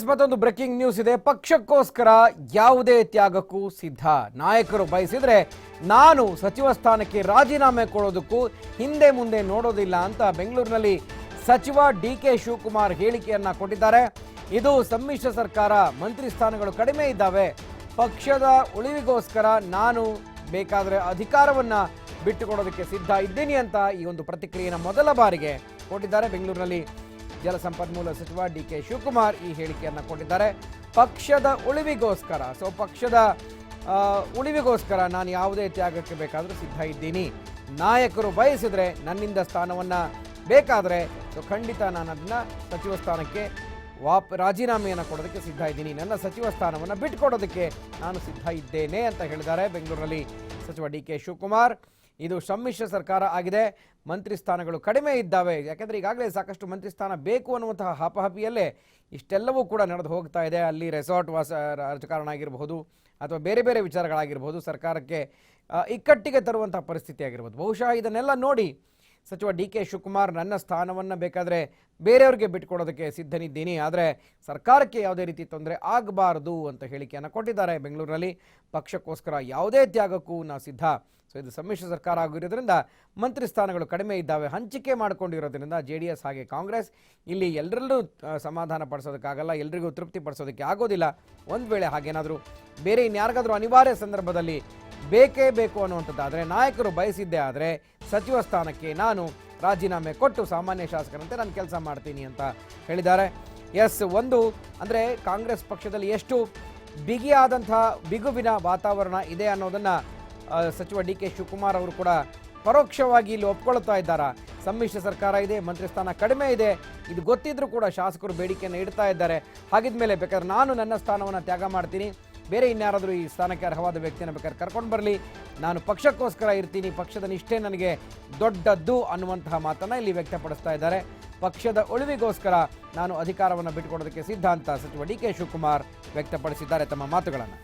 ಮತ್ತೊಂದು breaking news ಇದೆ. ಪಕ್ಷಕ್ಕೋಸ್ಕರ ಯಾವುದೇ ತ್ಯಾಗಕ್ಕೂ ಸಿದ್ಧ. ನಾಯಕರು ಬಯಸಿದ್ರೆ ನಾನು ಸಚಿವ ಸ್ಥಾನಕ್ಕೆ ರಾಜೀನಾಮೆ ಕೊಡೋದಕ್ಕೂ ಹಿಂದೆ ಮುಂದೆ ನೋಡೋದಿಲ್ಲ ಅಂತ ಬೆಂಗಳೂರಿನಲ್ಲಿ ಸಚಿವ ಡಿ.ಕೆ. ಶಿವಕುಮಾರ್ ಹೇಳಿಕೆಯನ್ನ ಕೊಟ್ಟಿದ್ದಾರೆ. ಇದು ಸಮ್ಮಿಶ್ರ ಸರ್ಕಾರ, ಮಂತ್ರಿ ಸ್ಥಾನಗಳು ಕಡಿಮೆ ಇದ್ದಾವೆ, ಪಕ್ಷದ ಉಳಿವಿಗೋಸ್ಕರ ನಾನು ಬೇಕಾದರೆ ಅಧಿಕಾರವನ್ನ ಬಿಟ್ಟುಕೊಡೋದಕ್ಕೆ ಸಿದ್ಧ ಇದ್ದೀನಿ ಅಂತ ಈ ಒಂದು ಪ್ರತಿಕ್ರಿಯೆಯನ್ನು ಮೊದಲ ಬಾರಿಗೆ ಕೊಟ್ಟಿದ್ದಾರೆ. ಬೆಂಗಳೂರಿನಲ್ಲಿ ಜಲಸಂಪನ್ಮೂಲ ಸಚಿವ ಡಿ.ಕೆ. ಶಿವಕುಮಾರ್ ಈ ಹೇಳಿಕೆಯನ್ನು ಕೊಟ್ಟಿದ್ದಾರೆ. ಪಕ್ಷದ ಉಳಿವಿಗೋಸ್ಕರ ಪಕ್ಷದ ಉಳಿವಿಗೋಸ್ಕರ ನಾನು ಯಾವುದೇ ತ್ಯಾಗಕ್ಕೆ ಬೇಕಾದರೂ ಸಿದ್ಧ ಇದ್ದೀನಿ. ನಾಯಕರು ಬಯಸಿದ್ರೆ ನನ್ನಿಂದ ಸ್ಥಾನವನ್ನು ಬೇಕಾದರೆ ಖಂಡಿತ ನಾನು ಅದನ್ನು ಸಚಿವ ಸ್ಥಾನಕ್ಕೆ ರಾಜೀನಾಮೆಯನ್ನು ಕೊಡೋದಕ್ಕೆ ಸಿದ್ಧ ಇದ್ದೀನಿ. ನನ್ನ ಸಚಿವ ಸ್ಥಾನವನ್ನು ಬಿಟ್ಟುಕೊಡೋದಕ್ಕೆ ನಾನು ಸಿದ್ಧ ಇದ್ದೇನೆ ಅಂತ ಹೇಳಿದ್ದಾರೆ ಬೆಂಗಳೂರಿನಲ್ಲಿ ಸಚಿವ ಡಿ.ಕೆ. ಶಿವಕುಮಾರ್. ಇದು ಸಮ್ಮಿಶ್ರ ಸರ್ಕಾರ ಆಗಿದೆ, ಮಂತ್ರಿ ಸ್ಥಾನಗಳು ಕಡಿಮೆ ಇದ್ದಾವೆ. ಯಾಕೆಂದರೆ ಈಗಾಗಲೇ ಸಾಕಷ್ಟು ಮಂತ್ರಿ ಸ್ಥಾನ ಬೇಕು ಅನ್ನುವಂತಹ ಹಾಪಹಾಪಿಯಲ್ಲೇ ಇಷ್ಟೆಲ್ಲವೂ ಕೂಡ ನಡೆದು ಹೋಗ್ತಾ ಇದೆ. ಅಲ್ಲಿ ರೆಸಾರ್ಟ್ ರಾಜಕಾರಣ ಆಗಿರಬಹುದು ಅಥವಾ ಬೇರೆ ಬೇರೆ ವಿಚಾರಗಳಾಗಿರ್ಬೋದು, ಸರ್ಕಾರಕ್ಕೆ ಇಕ್ಕಟ್ಟಿಗೆ ತರುವಂತಹ ಪರಿಸ್ಥಿತಿ ಆಗಿರ್ಬೋದು. ಬಹುಶಃ ಇದನ್ನೆಲ್ಲ ನೋಡಿ ಸಚಿವ ಡಿ.ಕೆ. ಶಿವಕುಮಾರ್ ನನ್ನ ಸ್ಥಾನವನ್ನು ಬೇಕಾದರೆ ಬೇರೆಯವ್ರಿಗೆ ಬಿಟ್ಟುಕೊಡೋದಕ್ಕೆ ಸಿದ್ಧನಿದ್ದೀನಿ, ಆದರೆ ಸರ್ಕಾರಕ್ಕೆ ಯಾವುದೇ ರೀತಿ ತೊಂದರೆ ಆಗಬಾರ್ದು ಅಂತ ಹೇಳಿಕೆಯನ್ನು ಕೊಟ್ಟಿದ್ದಾರೆ. ಬೆಂಗಳೂರಿನಲ್ಲಿ ಪಕ್ಷಕ್ಕೋಸ್ಕರ ಯಾವುದೇ ತ್ಯಾಗಕ್ಕೂ ನಾವು ಸಿದ್ಧ. ಇದು ಸಮ್ಮಿಶ್ರ ಸರ್ಕಾರ ಆಗಿರೋದ್ರಿಂದ ಮಂತ್ರಿ ಸ್ಥಾನಗಳು ಕಡಿಮೆ ಇದ್ದಾವೆ, ಹಂಚಿಕೆ ಮಾಡಿಕೊಂಡಿರೋದ್ರಿಂದ JDS ಹಾಗೆ ಕಾಂಗ್ರೆಸ್ ಇಲ್ಲಿ ಎಲ್ಲರಲ್ಲೂ ಸಮಾಧಾನ ಪಡಿಸೋದಕ್ಕಾಗಲ್ಲ, ಎಲ್ರಿಗೂ ತೃಪ್ತಿ ಪಡಿಸೋದಕ್ಕೆ ಆಗೋದಿಲ್ಲ. ಒಂದು ವೇಳೆ ಹಾಗೇನಾದರೂ ಬೇರೆ ಇನ್ಯಾರಿಗಾದರೂ ಅನಿವಾರ್ಯ ಸಂದರ್ಭದಲ್ಲಿ ಬೇಕೇ ಬೇಕು ಅನ್ನುವಂಥದ್ದಾದರೆ, ನಾಯಕರು ಬಯಸಿದ್ದೇ ಆದರೆ ಸಚಿವ ಸ್ಥಾನಕ್ಕೆ ನಾನು ರಾಜೀನಾಮೆ ಕೊಟ್ಟು ಸಾಮಾನ್ಯ ಶಾಸಕರಂತೆ ನಾನು ಕೆಲಸ ಮಾಡ್ತೀನಿ ಅಂತ ಹೇಳಿದ್ದಾರೆ. ಒಂದು ಅಂದರೆ ಕಾಂಗ್ರೆಸ್ ಪಕ್ಷದಲ್ಲಿ ಎಷ್ಟು ಬಿಗಿಯಾದಂಥ ಬಿಗುವಿನ ವಾತಾವರಣ ಇದೆ ಅನ್ನೋದನ್ನು ಸಚಿವ ಡಿ.ಕೆ. ಶಿವಕುಮಾರ್ ಅವರು ಕೂಡ ಪರೋಕ್ಷವಾಗಿ ಇಲ್ಲಿ ಒಪ್ಕೊಳ್ತಾ ಇದ್ದಾರೆ. ಸಮ್ಮಿಶ್ರ ಸರ್ಕಾರ ಇದೆ, ಮಂತ್ರಿ ಸ್ಥಾನ ಕಡಿಮೆ ಇದೆ, ಇದು ಗೊತ್ತಿದ್ರೂ ಕೂಡ ಶಾಸಕರು ಬೇಡಿಕೆಯನ್ನು ಇಡ್ತಾ ಇದ್ದಾರೆ. ಹಾಗಿದ್ಮೇಲೆ ಬೇಕಾದ್ರೆ ನಾನು ನನ್ನ ಸ್ಥಾನವನ್ನು ತ್ಯಾಗ ಮಾಡ್ತೀನಿ, ಬೇರೆ ಇನ್ಯಾರಾದರೂ ಈ ಸ್ಥಾನಕ್ಕೆ ಅರ್ಹವಾದ ವ್ಯಕ್ತಿಯನ್ನು ಬೇಕಾದ್ರೆ ಕರ್ಕೊಂಡು ಬರಲಿ, ನಾನು ಪಕ್ಷಕ್ಕೋಸ್ಕರ ಇರ್ತೀನಿ, ಪಕ್ಷದ ನಿಷ್ಠೆ ನನಗೆ ದೊಡ್ಡದ್ದು ಅನ್ನುವಂತಹ ಮಾತನ್ನು ಇಲ್ಲಿ ವ್ಯಕ್ತಪಡಿಸ್ತಾ ಇದ್ದಾರೆ. ಪಕ್ಷದ ಉಳಿವಿಗೋಸ್ಕರ ನಾನು ಅಧಿಕಾರವನ್ನು ಬಿಟ್ಟುಕೊಡೋದಕ್ಕೆ ಸಿದ್ಧ ಅಂತ ಸಚಿವ ಡಿ.ಕೆ. ಶಿವಕುಮಾರ್ ವ್ಯಕ್ತಪಡಿಸಿದ್ದಾರೆ ತಮ್ಮ ಮಾತುಗಳನ್ನು.